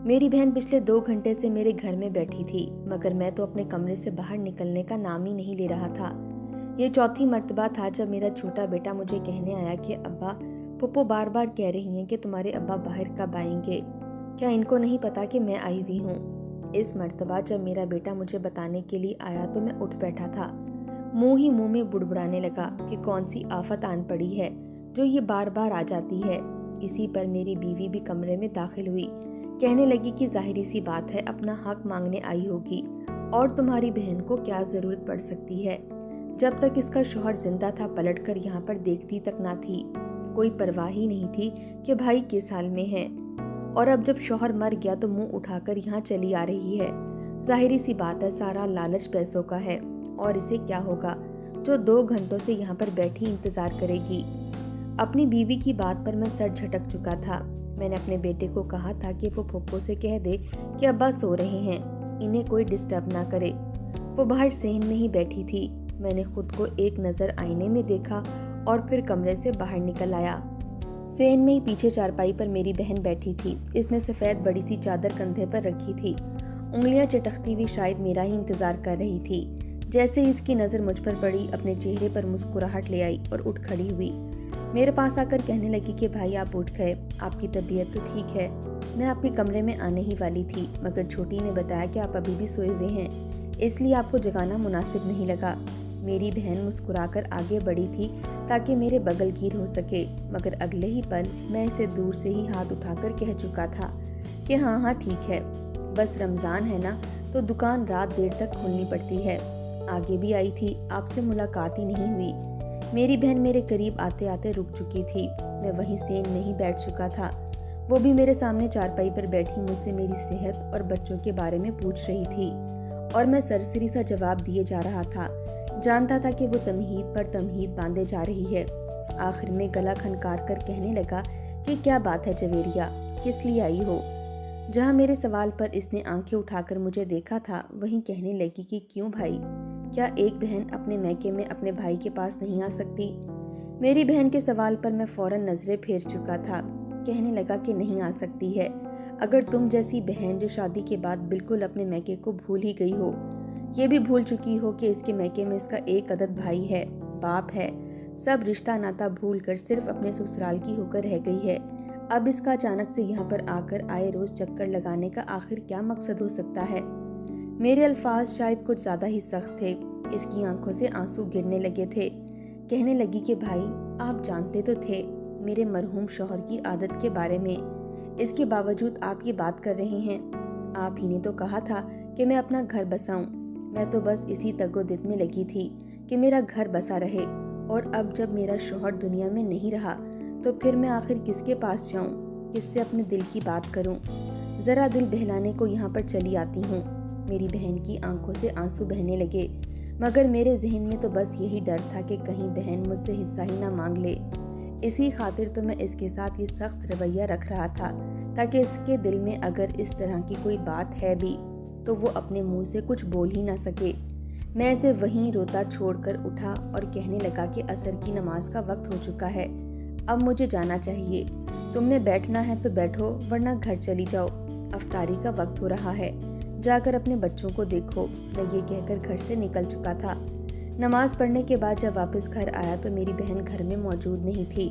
मेरी बहन पिछले 2 घंटे से मेरे घर में बैठी थी, मगर मैं तो अपने कमरे से बाहर निकलने का नाम ही नहीं ले रहा था। ये चौथी मर्तबा था जब मेरा छोटा बेटा मुझे कहने आया कि अब्बा, पप्पू बार बार कह रही हैं कि तुम्हारे अब्बा बाहर कब आएंगे, क्या इनको नहीं पता कि मैं आई हुई हूँ। इस मर्तबा जब मेरा बेटा मुझे बताने के लिए आया तो मैं उठ बैठा था। मुंह ही मुंह में बुड़बुड़ाने लगा कि कौन सी आफत आन पड़ी है जो ये बार बार आ जाती है। इसी पर मेरी बीवी भी कमरे में दाखिल हुई। कहने लगी कि जाहिरी सी बात है, अपना हक मांगने आई होगी, और तुम्हारी बहन को क्या जरूरत पड़ सकती है। जब तक इसका शौहर जिंदा था पलटकर यहाँ पर देखती तक ना थी। कोई परवाह ही नहीं थी कि भाई किस हाल में है, और अब जब शौहर मर गया तो मुंह उठाकर यहाँ चली आ रही है। जाहिरी सी बात है, सारा लालच पैसों का है, और इसे क्या होगा जो 2 घंटों से यहाँ पर बैठी इंतजार करेगी। अपनी बीवी की बात पर मैं सर झटक चुका था। मैंने अपने बेटे को कहा था कि वो फुप्पो से कह दे कि अब्बा सो रहे हैं, इन्हें कोई डिस्टर्ब ना करे। वो बाहर सहन में ही बैठी थी। मैंने खुद को एक नज़र आईने में देखा और फिर कमरे से बाहर निकल आया। सहन में ही पीछे चारपाई पर मेरी बहन बैठी थी। इसने सफ़ेद बड़ी सी चादर कंधे पर रखी थी, उंगलियां चटकती हुई शायद मेरा ही इंतजार कर रही थी। जैसे इसकी नज़र मुझ पर पड़ी, अपने चेहरे पर मुस्कुराहट ले आई और उठ खड़ी हुई। मेरे पास आकर कहने लगी कि भाई आप उठ गए, आपकी तबीयत तो ठीक है। मैं आपके कमरे में आने ही वाली थी, मगर छोटी ने बताया कि आप अभी भी सोए हुए हैं, इसलिए आपको जगाना मुनासिब नहीं लगा। मेरी बहन मुस्कुराकर आगे बढ़ी थी ताकि मेरे बगलगीर हो सके, मगर अगले ही पल मैं इसे दूर से ही हाथ उठाकर कह चुका था कि हाँ हाँ ठीक है, बस रमज़ान है ना, तो दुकान रात देर तक खोलनी पड़ती है। आगे भी आई थी, आपसे मुलाकात ही नहीं हुई। मेरी बहन मेरे करीब आते आते रुक चुकी थी। मैं वहीं सेन में ही बैठ चुका था। वो भी मेरे सामने चारपाई पर बैठी मुझसे मेरी सेहत और बच्चों के बारे में पूछ रही थी, और मैं सरसरी सा जवाब दिए जा रहा था। जानता था कि वो तमहीद पर तमहीद बांधे जा रही है। आखिर में गला खनकार कर कहने लगा कि क्या बात है जवेरिया, किस लिए आई हो। जहाँ मेरे सवाल पर इसने आंखें उठाकर मुझे देखा था, वहीं कहने लगी कि क्यों भाई, क्या एक बहन अपने मैके में अपने भाई के पास नहीं आ सकती। मेरी बहन के सवाल पर मैं फौरन नजरें फेर चुका था। कहने लगा कि नहीं आ सकती है। अगर तुम जैसी बहन जो शादी के बाद बिल्कुल अपने मैके को भूल ही गई हो, ये भी भूल चुकी हो कि इसके मैके में इसका एक अदद भाई है, बाप है, सब रिश्ता नाता भूल कर सिर्फ अपने ससुराल की होकर रह गई है, अब इसका अचानक से यहाँ पर आकर आए रोज चक्कर लगाने का आखिर क्या मकसद हो सकता है। मेरे अल्फाज शायद कुछ ज्यादा ही सख्त थे। इसकी आंखों से आंसू गिरने लगे थे। कहने लगी कि भाई आप जानते तो थे मेरे मरहूम शौहर की आदत के बारे में, इसके बावजूद आप ये बात कर रहे हैं। आप ही ने तो कहा था कि मैं अपना घर बसाऊं। मैं तो बस इसी तगोदित में लगी थी कि मेरा घर बसा रहे, और अब जब मेरा शौहर दुनिया में नहीं रहा तो फिर मैं आखिर किसके पास जाऊं, किससे अपने दिल की बात करूं। जरा दिल बहलाने को यहाँ पर चली आती हूँ। मेरी बहन की आंखों से आंसू बहने लगे, मगर मेरे जहन में तो बस यही डर था कि कहीं बहन मुझसे हिस्सा ही ना मांग ले। इसी खातिर तो मैं इसके साथ ये सख्त रवैया रख रहा था, ताकि इसके दिल में अगर इस तरह की कोई बात है भी तो वो अपने मुंह से कुछ बोल ही ना सके। मैं इसे वहीं रोता छोड़कर उठा और कहने लगा कि असर की नमाज का वक्त हो चुका है, अब मुझे जाना चाहिए। तुमने बैठना है तो बैठो, वरना घर चली जाओ, अफ्तारी का वक्त हो रहा है, जाकर अपने बच्चों को देखो। मैं ये कहकर घर से निकल चुका था। नमाज पढ़ने के बाद जब वापस घर आया तो मेरी बहन घर में मौजूद नहीं थी।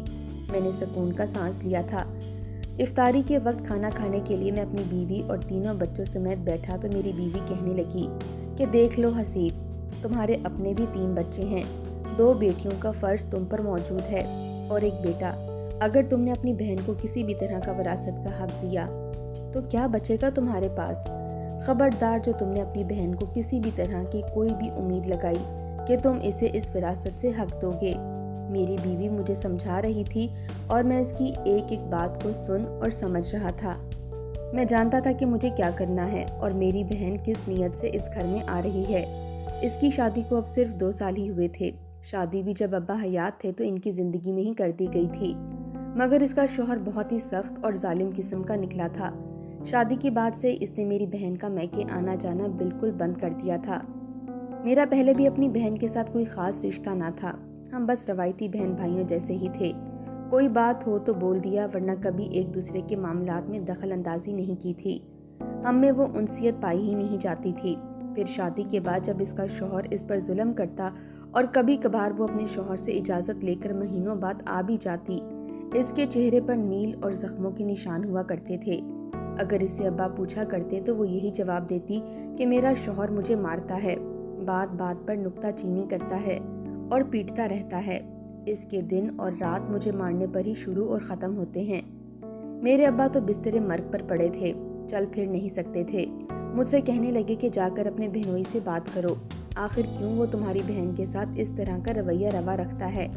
मैंने सुकून का सांस लिया था। इफ्तारी के वक्त खाना खाने के लिए मैं अपनी बीवी और तीनों बच्चों समेत बैठा तो मेरी बीवी कहने लगी कि देख लो हसीब, तुम्हारे अपने भी 3 बच्चे हैं, 2 बेटियों का फर्ज तुम पर मौजूद है और एक बेटा। अगर तुमने अपनी बहन को किसी भी तरह का विरासत का हक दिया तो क्या बचेगा तुम्हारे पास। खबरदार जो तुमने अपनी बहन को किसी भी तरह की कोई भी उम्मीद लगाई कि तुम इसे इस विरासत से हक दोगे। मेरी बीवी मुझे समझा रही थी और मैं इसकी एक एक बात को सुन और समझ रहा था। मैं जानता था कि मुझे क्या करना है और मेरी बहन किस नीयत से इस घर में आ रही है। इसकी शादी को अब सिर्फ 2 साल ही हुए थे। शादी भी जब अब्बा हयात थे तो इनकी जिंदगी में ही कर दी गई थी, मगर इसका शौहर बहुत ही सख्त और जालिम किस्म का निकला था। शादी के बाद से इसने मेरी बहन का मैके आना जाना बिल्कुल बंद कर दिया था। मेरा पहले भी अपनी बहन के साथ कोई खास रिश्ता ना था, हम बस रवायती बहन भाइयों जैसे ही थे। कोई बात हो तो बोल दिया, वरना कभी एक दूसरे के मामलात में दखल अंदाजी नहीं की थी। ہم میں وہ انسیت پائی ہی نہیں جاتی تھی۔ پھر شادی کے بعد جب اس کا شوہر اس پر ظلم کرتا اور کبھی کبھار وہ اپنے شوہر سے اجازت لے کر مہینوں بعد آ بھی جاتی، اس کے چہرے پر نیل اور زخموں کے نشان ہوا کرتے تھے۔ اگر اسے ابا پوچھا کرتے تو وہ یہی جواب دیتی کہ میرا شوہر مجھے مارتا ہے، بات بات پر نکتہ چینی کرتا ہے اور پیٹتا رہتا ہے۔ اس کے دن اور رات مجھے مارنے پر ہی شروع اور ختم ہوتے ہیں۔ میرے ابا تو بستر مرگ پر پڑے تھے، چل پھر نہیں سکتے تھے۔ مجھ سے کہنے لگے کہ جا کر اپنے بہنوئی سے بات کرو، آخر کیوں وہ تمہاری بہن کے ساتھ اس طرح کا رویہ روا رکھتا ہے۔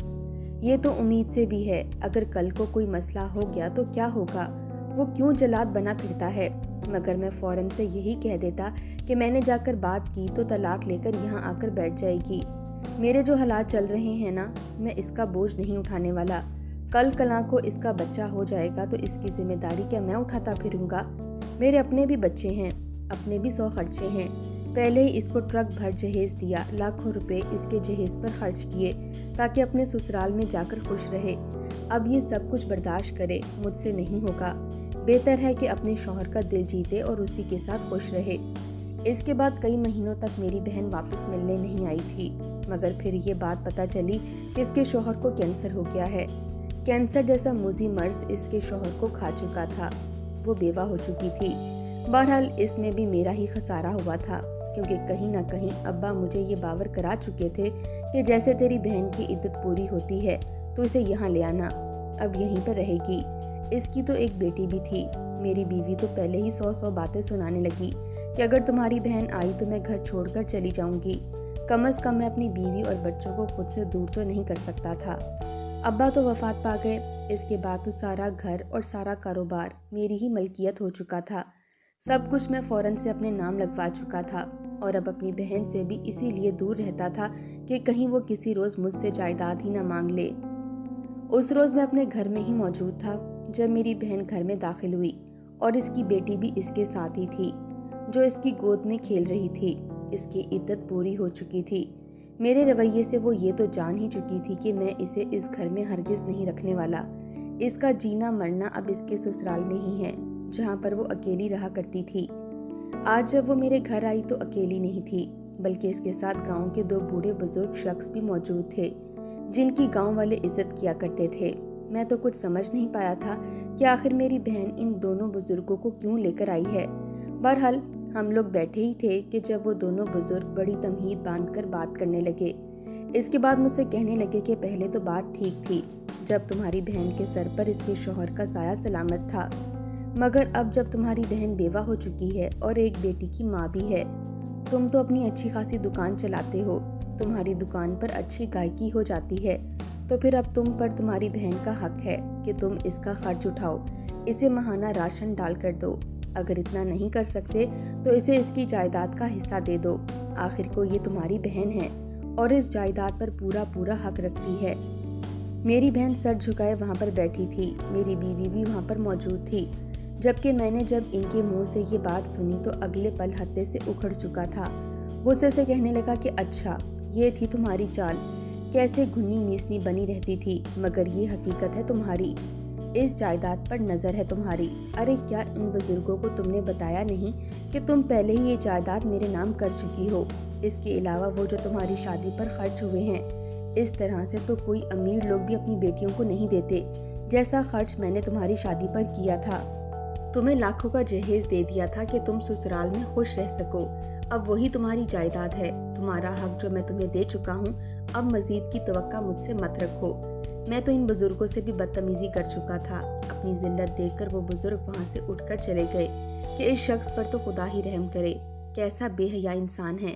یہ تو امید سے بھی ہے، اگر کل کو کوئی مسئلہ ہو گیا تو کیا ہوگا، وہ کیوں جلاد بنا پھرتا ہے۔ مگر میں فوراً سے یہی کہہ دیتا کہ میں نے جا کر بات کی تو طلاق لے کر یہاں آ کر بیٹھ جائے گی۔ میرے جو حالات چل رہے ہیں نا، میں اس کا بوجھ نہیں اٹھانے والا۔ کل کلاں کو اس کا بچہ ہو جائے گا تو اس کی ذمہ داری کیا میں اٹھاتا پھروں گا؟ میرے اپنے بھی بچے ہیں، اپنے بھی 100 خرچے ہیں۔ پہلے ہی اس کو ٹرک بھر جہیز دیا، لاکھوں روپے اس کے جہیز پر خرچ کیے تاکہ اپنے سسرال میں جا کر خوش رہے۔ اب یہ سب کچھ برداشت کرے، مجھ سے نہیں ہوگا۔ بہتر ہے کہ اپنے شوہر کا دل جیتے اور اسی کے ساتھ خوش رہے۔ اس کے بعد کئی مہینوں تک میری بہن واپس ملنے نہیں آئی تھی، مگر پھر یہ بات پتہ چلی کہ اس کے شوہر کو کینسر ہو گیا ہے۔ کینسر جیسا موذی مرض اس کے شوہر کو کھا چکا تھا، وہ بیوہ ہو چکی تھی۔ بہرحال اس میں بھی میرا ہی خسارہ ہوا تھا، کیونکہ کہیں نہ کہیں ابا مجھے یہ باور کرا چکے تھے کہ جیسے تیری بہن کی عدت پوری ہوتی ہے تو اسے یہاں لے آنا، اب یہیں پر رہے گی۔ اس کی تو ایک بیٹی بھی تھی۔ میری بیوی تو پہلے ہی 100 باتیں سنانے لگی کہ اگر تمہاری بہن آئی تو میں گھر چھوڑ کر چلی جاؤں گی۔ کم از کم میں اپنی بیوی اور بچوں کو خود سے دور تو نہیں کر سکتا تھا۔ ابا تو وفات پا گئے، اس کے بعد تو سارا گھر اور سارا کاروبار میری ہی ملکیت ہو چکا تھا۔ سب کچھ میں فوراً سے اپنے نام لگوا چکا تھا اور اب اپنی بہن سے بھی اسی لیے دور رہتا تھا کہ کہیں وہ کسی روز مجھ سے جائیداد ہی نہ مانگ لے۔ اس روز میں اپنے گھر میں ہی موجود تھا جب میری بہن گھر میں داخل ہوئی اور اس کی بیٹی بھی اس کے ساتھ ہی تھی، جو اس کی گود میں کھیل رہی تھی۔ اس کی عدت پوری ہو چکی تھی۔ میرے رویے سے وہ یہ تو جان ہی چکی تھی کہ میں اسے اس گھر میں ہرگز نہیں رکھنے والا۔ اس کا جینا مرنا اب اس کے سسرال میں ہی ہے، جہاں پر وہ اکیلی رہا کرتی تھی۔ آج جب وہ میرے گھر آئی تو اکیلی نہیں تھی، بلکہ اس کے ساتھ گاؤں کے 2 بوڑھے بزرگ شخص بھی موجود تھے، جن کی گاؤں والے عزت کیا کرتے تھے۔ میں تو کچھ سمجھ نہیں پایا تھا کہ آخر میری بہن ان دونوں بزرگوں کو کیوں لے کر آئی ہے۔ بہرحال ہم لوگ بیٹھے ہی تھے کہ جب وہ دونوں بزرگ بڑی تمہید باندھ کر بات کرنے لگے۔ اس کے بعد مجھ سے کہنے لگے کہ پہلے تو بات ٹھیک تھی جب تمہاری بہن کے سر پر اس کے شوہر کا سایہ سلامت تھا، مگر اب جب تمہاری بہن بیوہ ہو چکی ہے اور ایک بیٹی کی ماں بھی ہے، تم تو اپنی اچھی خاصی دکان چلاتے ہو، تمہاری دکان پر اچھی گائکی ہو جاتی ہے، تو پھر اب تم پر تمہاری بہن کا حق ہے کہ تم اس کا خرچ اٹھاؤ، اسے ماہانہ راشن ڈال کر دو۔ اگر اتنا نہیں کر سکتے تو اسے اس کی جائیداد کا حصہ دے دو، آخر کو یہ تمہاری بہن ہے اور اس جائیداد پر پورا حق رکھتی ہے۔ میری بہن سر جھکائے وہاں پر بیٹھی تھی، میری بیوی بھی وہاں پر موجود تھی، جبکہ میں نے جب ان کے منہ سے یہ بات سنی تو اگلے پل ہتے سے اکھڑ چکا تھا۔ غصے سے کہنے لگا کہ اچھا یہ تھی تمہاری چال، کیسے گھنی میسنی بنی رہتی تھی، مگر یہ حقیقت ہے تمہاری، اس جائیداد پر نظر ہے تمہاری۔ ارے کیا ان بزرگوں کو تم نے بتایا نہیں کہ تم پہلے ہی یہ جائیداد میرے نام کر چکی ہو؟ اس کے علاوہ وہ جو تمہاری شادی پر خرچ ہوئے ہیں، اس طرح سے تو کوئی امیر لوگ بھی اپنی بیٹیوں کو نہیں دیتے، جیسا خرچ میں نے تمہاری شادی پر کیا تھا۔ تمہیں لاکھوں کا جہیز دے دیا تھا کہ تم سسرال میں خوش رہ سکو، اب وہی تمہاری جائیداد ہے۔ تمہارا حق جو میں تمہیں دے چکا ہوں، اب مزید کی توقع مجھ سے مت رکھو۔ میں تو ان بزرگوں سے بھی بدتمیزی کر چکا تھا۔ اپنی ذلت دیکھ کر وہ بزرگ وہاں سے اٹھ کر چلے گئے کہ اس شخص پر تو خدا ہی رحم کرے، کیسا بے حیا انسان ہے،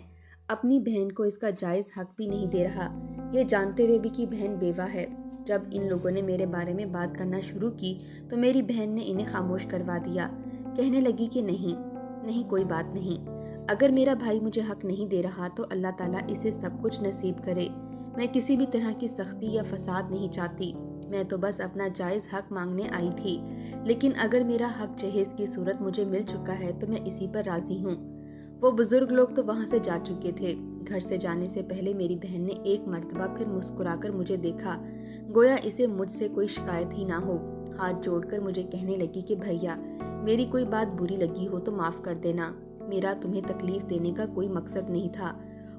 اپنی بہن کو اس کا جائز حق بھی نہیں دے رہا، یہ جانتے ہوئے بھی کہ بہن بیوہ ہے۔ جب ان لوگوں نے میرے بارے میں بات کرنا شروع کی تو میری بہن نے انہیں خاموش کروا دیا، کہنے لگی کہ نہیں کوئی بات نہیں، اگر میرا بھائی مجھے حق نہیں دے رہا تو اللہ تعالیٰ اسے سب کچھ نصیب کرے، میں کسی بھی طرح کی سختی یا فساد نہیں چاہتی، میں تو بس اپنا جائز حق مانگنے آئی تھی، لیکن اگر میرا حق جہیز کی صورت مجھے مل چکا ہے تو میں اسی پر راضی ہوں۔ وہ بزرگ لوگ تو وہاں سے جا چکے تھے۔ گھر سے جانے سے پہلے میری بہن نے ایک مرتبہ پھر مسکرا کر مجھے دیکھا، گویا اسے مجھ سے کوئی شکایت ہی نہ ہو۔ हाथ जोड़कर मुझे कहने लगी कि भैया, मेरी कोई बात बुरी लगी हो तो माफ़ कर देना, मेरा तुम्हें तकलीफ देने का कोई मकसद नहीं था।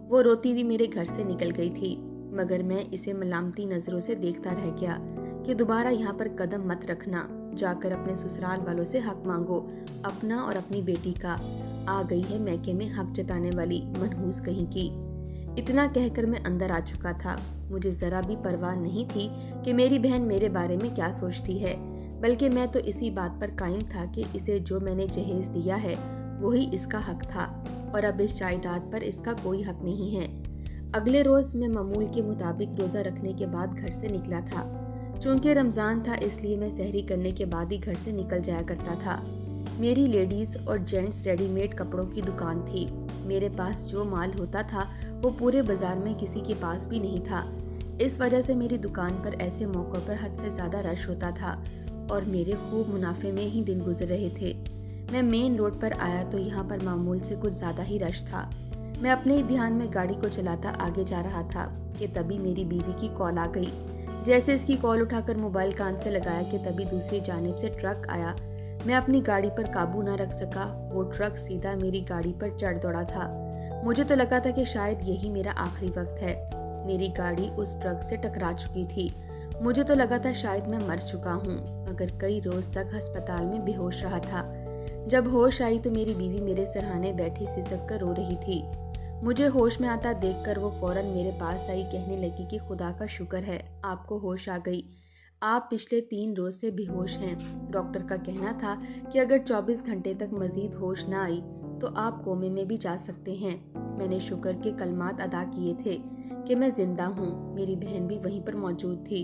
वो रोती हुई मेरे घर से निकल गई थी, मगर मैं इसे मलामती नज़रों से देखता रह गया कि दोबारा यहाँ पर कदम मत रखना, जाकर अपने ससुराल वालों से हक मांगो, अपना और अपनी बेटी का। आ गई है मैके में हक जताने वाली मनहूस कहीं की। इतना कहकर मैं अंदर आ चुका था। मुझे ज़रा भी परवाह नहीं थी कि मेरी बहन मेरे बारे में क्या सोचती है, बल्कि मैं तो इसी बात पर कायम था कि इसे जो मैंने जहेज दिया है वही इसका हक था, और अब इस जायदाद पर इसका कोई हक नहीं है। अगले रोज़ मैं मामूल के मुताबिक रोज़ा रखने के बाद घर से निकला था। चूँकि रमज़ान था इसलिए मैं सहरी करने के बाद ही घर से निकल जाया करता था। मेरी लेडीज़ और जेंट्स रेडीमेड कपड़ों की दुकान थी। मेरे पास जो माल होता था वो पूरे बाजार में किसी के पास भी नहीं था। इस वजह से मेरी दुकान पर ऐसे मौक़ों पर हद से ज़्यादा रश होता था और मेरे खूब मुनाफे में ही दिन गुजर रहे थे। मैं मेन रोड पर आया तो यहाँ पर मामूल से कुछ ज़्यादा ही रश था। मैं अपने ही ध्यान में गाड़ी को चलाता आगे जा रहा था कि तभी मेरी बीवी की कॉल आ गई। जैसे इसकी कॉल उठाकर मोबाइल कान से लगाया कि तभी दूसरी जानिब से ट्रक आया। मैं अपनी गाड़ी पर काबू ना रख सका। वो ट्रक सीधा मेरी गाड़ी पर चढ़ दौड़ा था। मुझे तो लगा था कि शायद यही मेरा आखिरी वक्त है। मेरी गाड़ी उस ट्रक से टकरा चुकी थी। मुझे तो लगा था शायद मैं मर चुका हूँ, मगर कई रोज तक अस्पताल में बेहोश रहा था। जब होश आई तो मेरी बीवी मेरे सरहाने बैठी सिसक कर रो रही थी। मुझे होश में आता देखकर वो फौरन मेरे पास आई, कहने लगी कि खुदा का शुक्र है आपको होश आ गई। आप पिछले 3 रोज से बेहोश हैं। डॉक्टर का कहना था कि अगर 24 घंटे तक मजीद होश ना आई तो आप कोमे में भी जा सकते हैं। मैंने शुक्र के कलमात अदा किए थे कि मैं जिंदा हूँ। मेरी बहन भी वहीं पर मौजूद थी।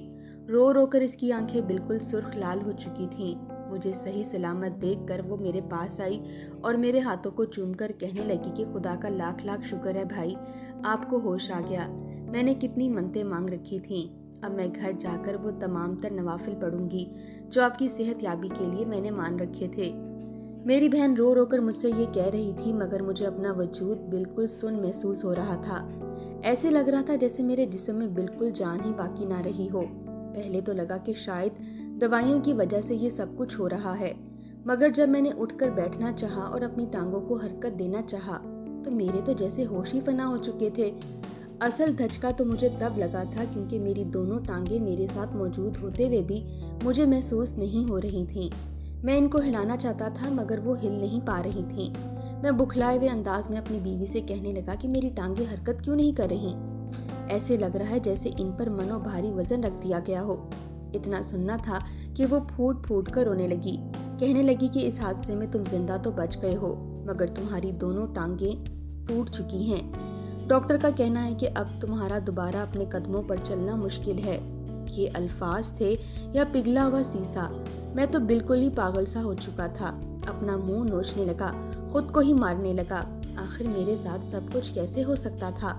रो रो कर इसकी आंखें बिल्कुल सुर्ख लाल हो चुकी थीं। मुझे सही सलामत देखकर वो मेरे पास आई और मेरे हाथों को चूमकर कहने लगी कि खुदा का लाख लाख शुक्र है भाई, आपको होश आ गया। मैंने कितनी मन्नतें मांग रखी थीं। अब मैं घर जाकर वो तमाम तर नवाफिल पढ़ूंगी जो आपकी सेहत याबी के लिए मैंने मान रखे थे। मेरी बहन रो रो कर मुझसे ये कह रही थी, मगर मुझे अपना वजूद बिल्कुल सुन्न महसूस हो रहा था। ऐसे लग रहा था जैसे मेरे जिस्म में बिल्कुल जान ही बाकी ना रही हो। पहले तो लगा कि शायद दवाइयों की वजह से ये सब कुछ हो रहा है, मगर जब मैंने उठकर बैठना चाहा और अपनी टांगों को हरकत देना चाहा तो मेरे तो जैसे होश ही फना हो चुके थे। असल धचका तो मुझे तब लगा था क्योंकि मेरी दोनों टांगें मेरे साथ मौजूद होते हुए भी मुझे महसूस नहीं हो रही थीं। मैं इनको हिलाना चाहता था मगर वो हिल नहीं पा रही थीं। मैं बुखलाए हुए अंदाज में अपनी बीवी से कहने लगा कि मेरी टांगें हरकत क्यों नहीं कर रही। ऐसे लग रहा है जैसे इन पर मनो भारी वजन रख दिया गया हो। इतना सुनना था कि वो फूट फूट कर रोने लगी। कहने लगी कि इस हादसे में तुम जिंदा तो बच गए हो, मगर तुम्हारी दोनों टांगें टूट चुकी हैं। डॉक्टर का कहना है कि अब तुम्हारा दोबारा अपने कदमों पर चलना मुश्किल है। ये अल्फाज थे या पिघला हुआ शीशा। मैं तो बिल्कुल ही पागल सा हो चुका था। अपना मुंह नोचने लगा, खुद को ही मारने लगा। आखिर मेरे साथ सब कुछ कैसे हो सकता था?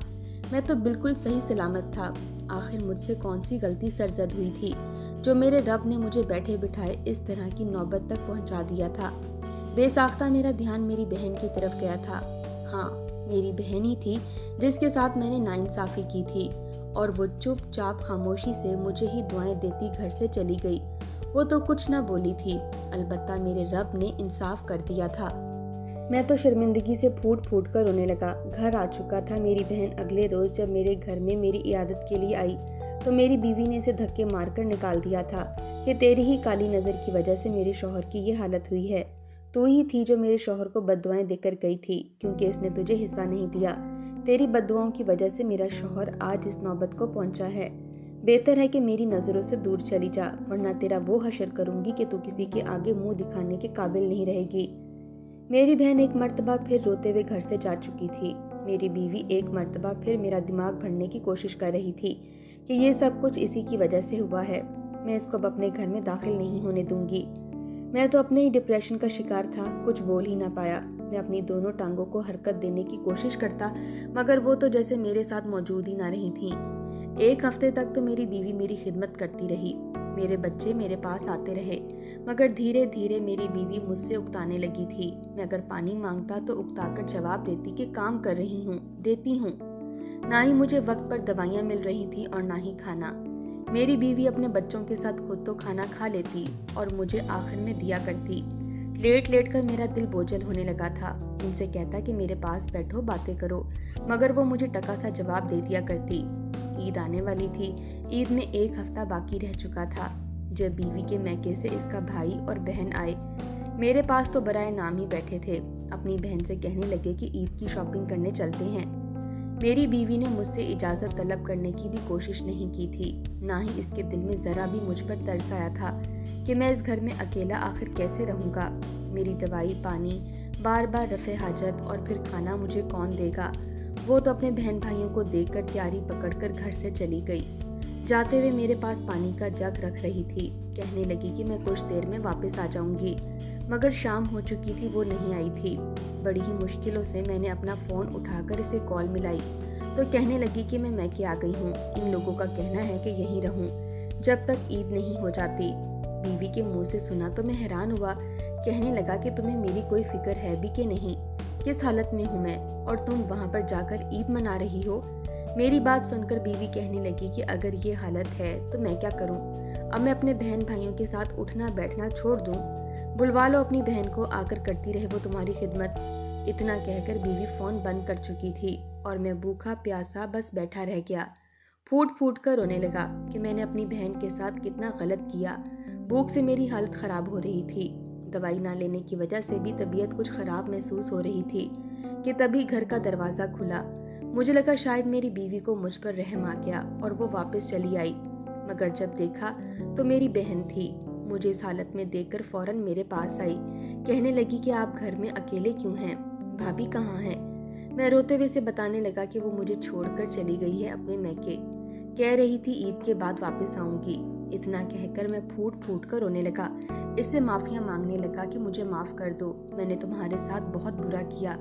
मैं तो बिल्कुल सही सलामत था। आखिर मुझसे कौन सी गलती सरजद हुई थी जो मेरे रब ने मुझे बैठे बिठाए इस तरह की नौबत तक पहुंचा दिया था। बेसाख्ता मेरा ध्यान मेरी बहन की तरफ गया था। हाँ, मेरी बहन ही थी जिसके साथ मैंने नाइंसाफी की थी, और वो चुपचाप खामोशी से मुझे ही दुआएं देती घर से चली गई। वो तो कुछ ना बोली थी, अलबत्ता मेरे रब ने इंसाफ कर दिया था। मैं तो शर्मिंदगी से फूट फूट कर रोने लगा। घर आ चुका था। मेरी बहन अगले रोज जब मेरे घर में मेरी इयादत के लिए आई तो मेरी बीवी ने इसे धक्के मारकर निकाल दिया था कि तेरी ही काली नज़र की वजह से मेरे शौहर की ये हालत हुई है। तू ही थी जो मेरे शौहर को बद्दुआएं देकर गई थी क्योंकि इसने तुझे हिस्सा नहीं दिया। तेरी बद्दुआओं की वजह से मेरा शौहर आज इस नौबत को पहुंचा है। बेहतर है कि मेरी नज़रों से दूर चली जा, वरना तेरा वो हशर करूंगी कि तू किसी के आगे मुंह दिखाने के काबिल नहीं रहेगी। मेरी बहन एक मर्तबा फिर रोते हुए घर से जा चुकी थी। मेरी बीवी एक मर्तबा फिर मेरा दिमाग भरने की कोशिश कर रही थी कि ये सब कुछ इसी की वजह से हुआ है। मैं इसको अब अपने घर में दाखिल नहीं होने दूंगी। मैं तो अपने ही डिप्रेशन का शिकार था, कुछ बोल ही ना पाया। मैं अपनी दोनों टांगों को हरकत देने की कोशिश करता, मगर वो तो जैसे मेरे साथ मौजूद ही ना रही थी। 1 हफ्ते तक तो मेरी बीवी मेरी खिदमत करती रही। मेरे बच्चे मेरे पास आते रहे, मगर धीरे धीरे मेरी बीवी मुझसे उकताने लगी थी। मैं अगर पानी मांगता तो उकताकर जवाब देती कि काम कर रही हूँ, देती हूँ। ना ही मुझे वक्त पर दवाइयाँ मिल रही थी और ना ही खाना। मेरी बीवी अपने बच्चों के साथ खुद तो खाना खा लेती और मुझे आखिर में दिया करती। लेट लेट कर मेरा दिल बोझल होने लगा था। इनसे कहता कि मेरे पास बैठो बातें करो, मगर वो मुझे टका सा जवाब दे दिया करती। ईद आने वाली थी। ईद में 1 हफ्ता बाकी रह चुका था जब बीवी के मैके से इसका भाई और बहन आए। मेरे पास तो बराए नाम ही बैठे थे। अपनी बहन से कहने लगे कि ईद की शॉपिंग करने चलते हैं। मेरी बीवी ने मुझसे इजाज़त तलब करने की भी कोशिश नहीं की थी, ना ही इसके दिल में ज़रा भी मुझ पर तरस आया था कि मैं इस घर में अकेला आखिर कैसे रहूँगा। मेरी दवाई पानी, बार बार रफ़े हाजत और फिर खाना मुझे कौन देगा। वो तो अपने बहन भाइयों को देखकर तैयारी पकड़कर घर से चली गई। जाते हुए मेरे पास पानी का जग रख रही थी। कहने लगी कि मैं कुछ देर में वापस आ जाऊंगी, मगर शाम हो चुकी थी, वो नहीं आई थी। बड़ी ही मुश्किलों से मैंने अपना फ़ोन उठाकर इसे कॉल मिलाई तो कहने लगी कि मैं मैके आ गई हूँ। इन लोगों का कहना है कि यहीं रहूँ जब तक ईद नहीं हो जाती। बीवी के मुंह से सुना तो मैं हैरान हुआ। कहने लगा कि तुम्हें मेरी कोई फिक्र है भी कि नहीं, किस हालत में हूँ मैं और तुम वहाँ पर जाकर ईद मना रही हो। मेरी बात सुनकर बीवी कहने लगी कि अगर ये हालत है तो मैं क्या करूँ। अब मैं अपने बहन भाइयों के साथ उठना बैठना छोड़ दूँ। बुलवा लो अपनी बहन को, आकर करती रहे वो तुम्हारी खिदमत। इतना कहकर बीवी फ़ोन बंद कर चुकी थी और मैं भूखा प्यासा बस बैठा रह गया। फूट फूट कर रोने लगा कि मैंने अपनी बहन के साथ कितना गलत किया। भूख से मेरी हालत ख़राब हो रही थी। दवाई ना लेने की वजह से भी तबीयत कुछ ख़राब महसूस हो रही थी कि तभी घर का दरवाज़ा खुला। मुझे लगा शायद मेरी बीवी को मुझ पर रहम आ गया और वो वापस चली आई, मगर जब देखा तो मेरी बहन थी। मुझे इस हालत में देखकर फौरन मेरे पास आई। कहने लगी कि आप घर में अकेले क्यों हैं, भाभी कहाँ हैं। मैं रोते हुए से बताने लगा कि वो मुझे छोड़कर चली गई है अपने मैके। कह रही थी ईद के बाद वापस आऊंगी। इतना कहकर मैं फूट फूट कर रोने लगा। इससे माफिया मांगने लगा कि मुझे माफ कर दो, मैंने तुम्हारे साथ बहुत बुरा किया।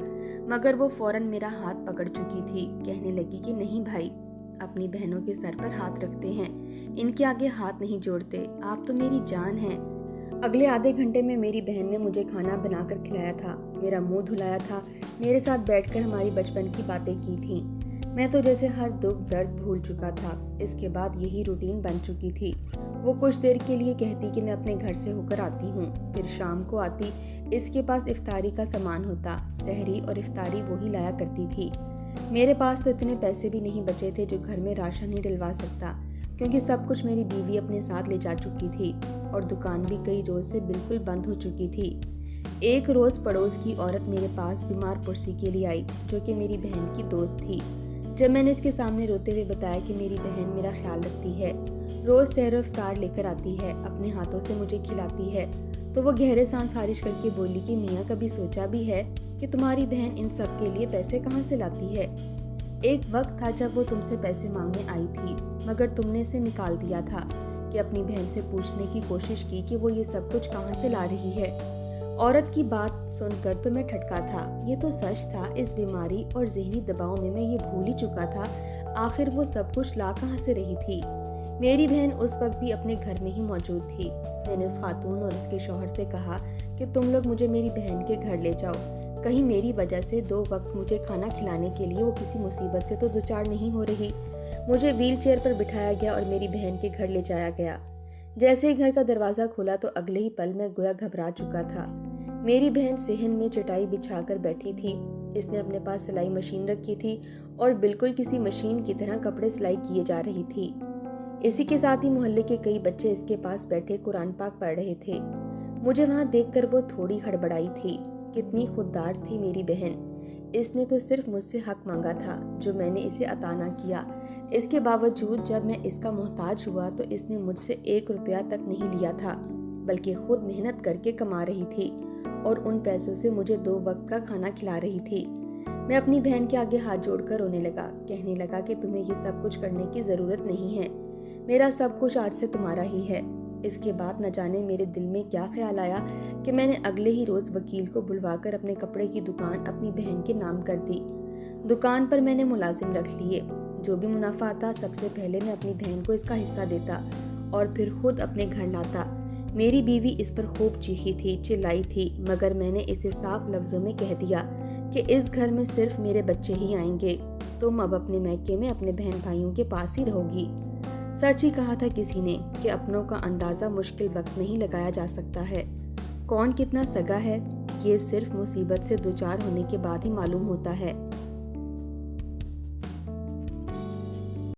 मगर वो फौरन मेरा हाथ पकड़ चुकी थी। कहने लगी कि नहीं भाई, अपनी बहनों के सर पर हाथ रखते हैं, इनके आगे हाथ नहीं जोड़ते, आप तो मेरी जान हैं। अगले आधे घंटे में मेरी बहन ने मुझे खाना बनाकर खिलाया था, मेरा मुंह धुलाया था, मेरे साथ बैठकर हमारी बचपन की बातें की थी। मैं तो जैसे हर दुख दर्द भूल चुका था। इसके बाद यही रूटीन बन चुकी थी। वो कुछ देर के लिए कहती कि मैं अपने घर से होकर आती हूँ, फिर शाम को आती। इसके पास इफ्तारी का सामान होता, सहरी और इफ्तारी वही लाया करती थी। मेरे पास तो इतने पैसे भी नहीं बचे थे जो घर में राशन ही डलवा सकता, क्योंकि सब कुछ मेरी बीवी अपने साथ ले जा चुकी थी और दुकान भी कई रोज से बिल्कुल बंद हो चुकी थी। एक रोज पड़ोस की औरत मेरे पास बीमार पुरसी के लिए आई, जो कि मेरी बहन की दोस्त थी। जब मैंने इसके सामने रोते हुए बताया कि मेरी बहन मेरा ख्याल रखती है, रोज सहर इफ्तार लेकर आती है, अपने हाथों से मुझे खिलाती है, तो वो गहरे सांस खारिज करके बोली कि मियाँ कभी सोचा भी है कि तुम्हारी बहन इन सब के लिए पैसे कहाँ से लाती है। एक वक्त था जब वो तुमसे पैसे मांगने आई थी, मगर तुमने इसे निकाल दिया था कि अपनी बहन से पूछने की कोशिश की कि वो ये सब कुछ कहाँ से ला रही है। औरत की बात सुनकर तो मैं ठटका था। ये तो सच था, इस बीमारी और ज़हनी दबाव में मैं ये भूल ही चुका था आखिर वो सब कुछ ला कहाँ से रही थी। मेरी बहन उस वक्त भी अपने घर में ही मौजूद थी। मैंने उस खातून और उसके शौहर से कहा कि तुम लोग मुझे मेरी बहन के घर ले जाओ, कहीं मेरी वजह से 2 वक्त मुझे खाना खिलाने के लिए वो किसी मुसीबत से तो दुचार नहीं हो रही। मुझे व्हील चेयर पर बिठाया गया और मेरी बहन के घर ले जाया गया। जैसे ही घर का दरवाज़ा खुला तो अगले ही पल मैं गोया घबरा चुका था। मेरी बहन सेहन में चटाई बिछाकर बैठी थी। इसने अपने पास सिलाई मशीन रखी थी और बिल्कुल किसी मशीन की तरह कपड़े सिलाई किए जा रही थी। इसी के साथ ही मोहल्ले के कई बच्चे इसके पास बैठे कुरान पाक पढ़ रहे थे। मुझे वहां देखकर वो थोड़ी हड़बड़ाई थी। कितनी खुददार थी मेरी बहन। इसने तो सिर्फ मुझसे हक मांगा था जो मैंने इसे अता ना किया। इसके बावजूद जब मैं इसका मोहताज हुआ तो इसने मुझसे 1 रुपया तक नहीं लिया था, बल्कि खुद मेहनत करके कमा रही थी और उन पैसों से मुझे 2 वक्त का खाना खिला रही थी। मैं अपनी बहन के आगे हाथ जोड़कर रोने लगा। कहने लगा कि तुम्हें ये सब कुछ करने की ज़रूरत नहीं है, मेरा सब कुछ आज से तुम्हारा ही है। इसके बाद न जाने मेरे दिल में क्या ख्याल आया कि मैंने अगले ही रोज़ वकील को बुलवाकर अपने कपड़े की दुकान अपनी बहन के नाम कर दी। दुकान पर मैंने मुलाजिम रख लिए। जो भी मुनाफा आता सबसे पहले मैं अपनी बहन को इसका हिस्सा देता और फिर खुद अपने घर लाता। मेरी बीवी इस पर खूब चीखी थी, चिल्लाई थी, मगर मैंने इसे साफ लफ्ज़ों में कह दिया कि इस घर में सिर्फ मेरे बच्चे ही आएंगे। तुम अब अपने मैके में अपने बहन भाइयों के पास ही रहोगी। سچ ہی کہا تھا کسی نے کہ اپنوں کا اندازہ مشکل وقت میں ہی لگایا جا سکتا ہے۔ کون کتنا سگا ہے یہ صرف مصیبت سے دوچار ہونے کے بعد ہی معلوم ہوتا ہے۔